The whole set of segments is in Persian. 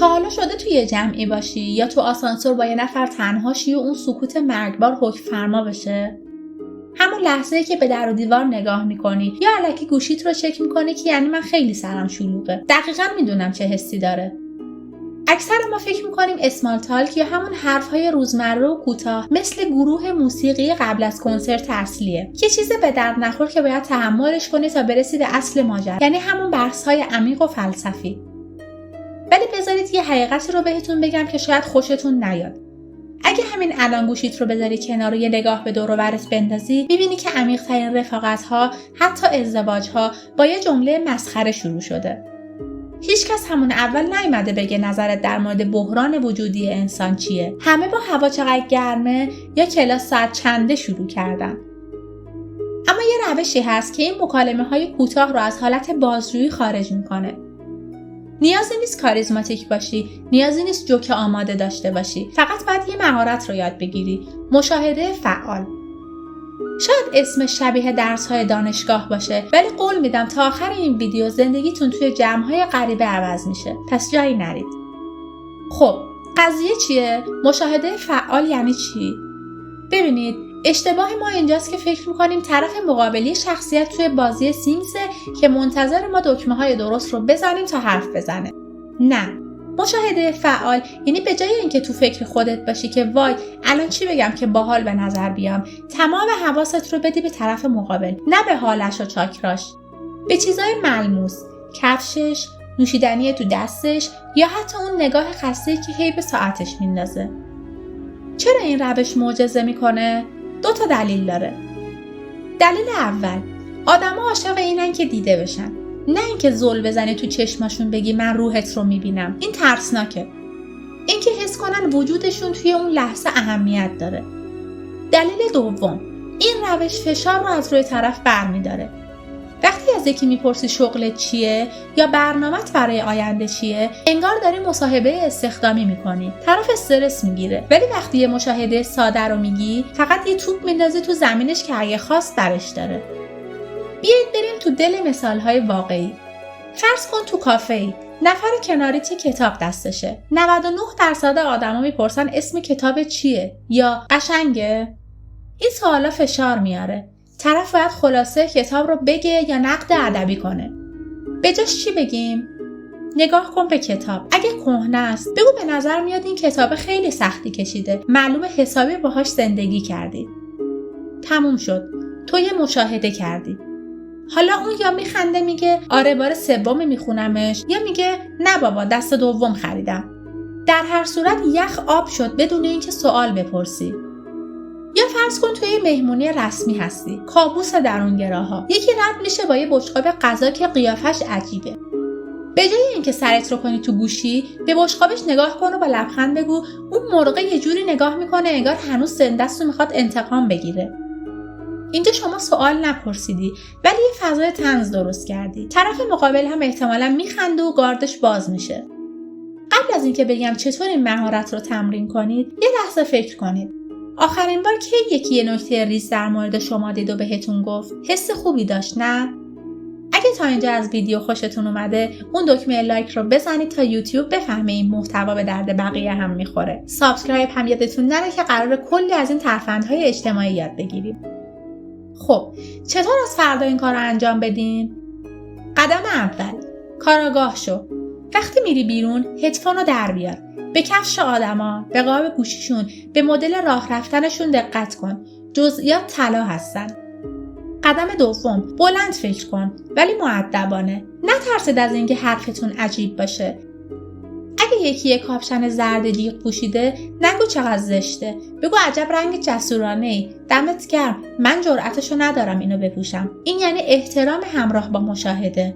تا حالا شده توی جمعی باشی یا تو آسانسور با یه نفر تنهاشی و اون سکوت مرگبار حکم فرما بشه؟ همون لحظه‌ای که به در و دیوار نگاه میکنی یا الکی گوشیت رو چک میکنی که یعنی من خیلی سرم شلوغه. دقیقاً میدونم چه حسی داره. اکثر ما فکر میکنیم اسمال تالک یا همون حرفهای روزمره و کوتاه مثل گروه موسیقی قبل از کنسرت اصلیه. یه چیز به درد نخور که باید تحملش کنی تا برسی به اصل ماجرا. یعنی همون بحث‌های عمیق و فلسفی. ولی بذارید یه حقیقتی رو بهتون بگم که شاید خوشتون نیاد. اگه همین الان گوشیت رو بذاری کنار و یه نگاه به دور و برت بندازی، می‌بینی که عمیق‌ترین رفاقت‌ها، حتی ازدواج‌ها با یه جمله مسخره شروع شده. هیچکس همون اول نیومده بگه نظرت در مورد بحران وجودی انسان چیه. همه با هوا چقدر گرمه یا کلاس ساعت چنده شروع کردن. اما یه روشی هست که این مکالمه‌های کوتاه رو از حالت بازجویی خارج می‌کنه. نیازی نیست کاریزماتیک باشی، نیازی نیست جوک آماده داشته باشی. فقط باید یه مهارت رو یاد بگیری. مشاهده فعال. شاید اسمش شبیه درس‌های دانشگاه باشه، ولی قول میدم تا آخر این ویدیو زندگیتون توی جمع‌های غریبه عوض میشه. پس جایی نرید. خب، قضیه چیه؟ مشاهده فعال یعنی چی؟ ببینید، اشتباه ما اینجاست که فکر میکنیم طرف مقابلی شخصیت توی بازی سیمزه که منتظر ما دکمه‌های درست رو بزنیم تا حرف بزنه. نه. مشاهده فعال یعنی به جای اینکه تو فکر خودت باشی که وای الان چی بگم که باحال به نظر بیام، تمام حواست رو بدی به طرف مقابل، نه به حالش و چاکراش. به چیزای ملموس، کفشش، نوشیدنی تو دستش یا حتی اون نگاه خسته‌ای که هی به ساعتش میندازه. چرا این روش معجزه میکنه؟ 2 تا دلیل داره. دلیل اول، آدما عاشق اینن که دیده بشن، نه اینکه زل بزنی تو چشماشون بگی من روحت رو میبینم. این ترسناکه. اینکه حس کنن وجودشون توی اون لحظه اهمیت داره. دلیل دوم، این روش فشار رو از روی طرف برمی‌داره. وقتی از یکی میپرسی شغلت چیه یا برنامه‌ت برای آینده چیه، انگار داری مصاحبه استخدامی میکنی. طرف استرس میگیره. ولی وقتی یه مشاهده ساده رو میگی، فقط یه توپ میندازی تو زمینش که اگه خواست درش داره. بیایید بریم تو دل مثالهای واقعی. فرض کن تو کافه‌ای، نفر کناریت کتاب دستشه. 99% آدما میپرسن اسم کتاب چیه یا قشنگه؟ این سوالا فشار میاره. طرف باید خلاصه کتاب رو بگه یا نقد ادبی کنه. به جاش چی بگیم؟ نگاه کن به کتاب. اگه کهنه است، بگو به نظر میاد این کتاب خیلی سختی کشیده. معلومه حسابی باهاش زندگی کردی. تموم شد. تو یه مشاهده کردی. حالا اون یا میخنده میگه آره بار 3 میخونمش، یا میگه نه بابا دست 2 خریدم. در هر صورت یخ آب شد بدون اینکه سوال بپرسی. یا فرض کن توی یه مهمونی رسمی هستی، کابوس درونگراها. یکی رد میشه با یه بشقاب غذا که قیافش عجیبه. به جای اینکه سرت رو کنی تو گوشی، به بشقابش نگاه کن و با لبخند بگو اون مرغ یه جوری نگاه میکنه انگار هنوز زنده است و میخواد انتقام بگیره. اینجا شما سوال نپرسیدی، ولی یه فضای طنز درست کردی. طرف مقابل هم احتمالاً میخنده و گاردش باز میشه. قبل از اینکه بگم چطور این مهارت رو تمرین کنید، یه لحظه فکر کنید. آخرین بار کی یکی یه نکته ریز در مورد شما دید و بهتون گفت؟ حس خوبی داشت نه؟ اگه تا اینجا از ویدیو خوشتون اومده، اون دکمه لایک رو بزنید تا یوتیوب بفهمه این محتوا به درد بقیه هم میخوره. سابسکرایب هم یادتون نره که قراره کلی از این ترفندهای اجتماعی یاد بگیریم. خب، چطور از فردا این کار رو انجام بدیم؟ قدم اول، کاراگاه شو. وقتی میری بیرون، هدفون رو در بیار. به کفش آدما، به قاب گوشیشون، به مدل راه رفتنشون دقت کن. جزئیات طلا هستن. قدم دوم، بلند فکر کن، ولی مؤدبانه. نترسید از اینکه حرفتون عجیب باشه. اگه یکی یک کاپشن زرد جیغ پوشیده، نگو چقدر زشته. بگو عجب رنگ جسورانه‌ای. دمت گرم، من جرأتشو ندارم اینو بپوشم. این یعنی احترام همراه با مشاهده.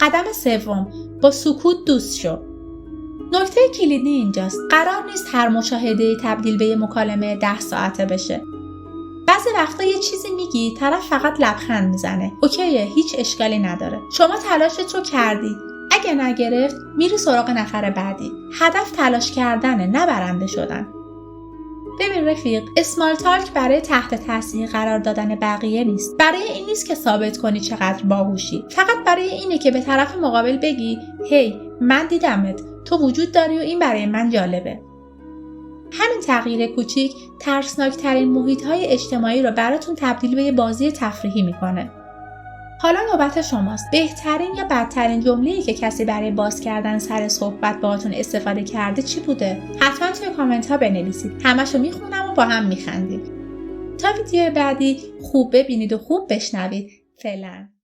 قدم سوم، با سکوت دوست شو. نکته کلیدی اینجاست. قرار نیست هر مشاهده تبدیل به یه مکالمه 10 ساعته بشه. بعضی وقتا یه چیزی میگی، طرف فقط لبخند میزنه. اوکیه، هیچ اشکالی نداره. شما تلاشت رو کردی. اگه نگرفت، میری سراغ نفر بعدی. هدف تلاش کردنه، نه برنده شدن. ببین رفیق، اسمال تالک برای تحت تاثیر قرار دادن بقیه نیست. برای این نیست که ثابت کنی چقدر باهوشی. فقط برای اینه که به طرف مقابل بگی هی من دیدمت، تو وجود داری و این برای من جالبه. همین تغییر کوچیک ترسناکترین محیط‌های اجتماعی رو براتون تبدیل به یه بازی تفریحی میکنه. حالا نوبت شماست. بهترین یا بدترین جمله‌ای که کسی برای باز کردن سر صحبت باهاتون استفاده کرده چی بوده؟ حتما توی کامنت ها بنویسید. همشو میخونم و با هم میخندیم. تا ویدیو بعدی خوب ببینید و خوب بشنوید. فعلا.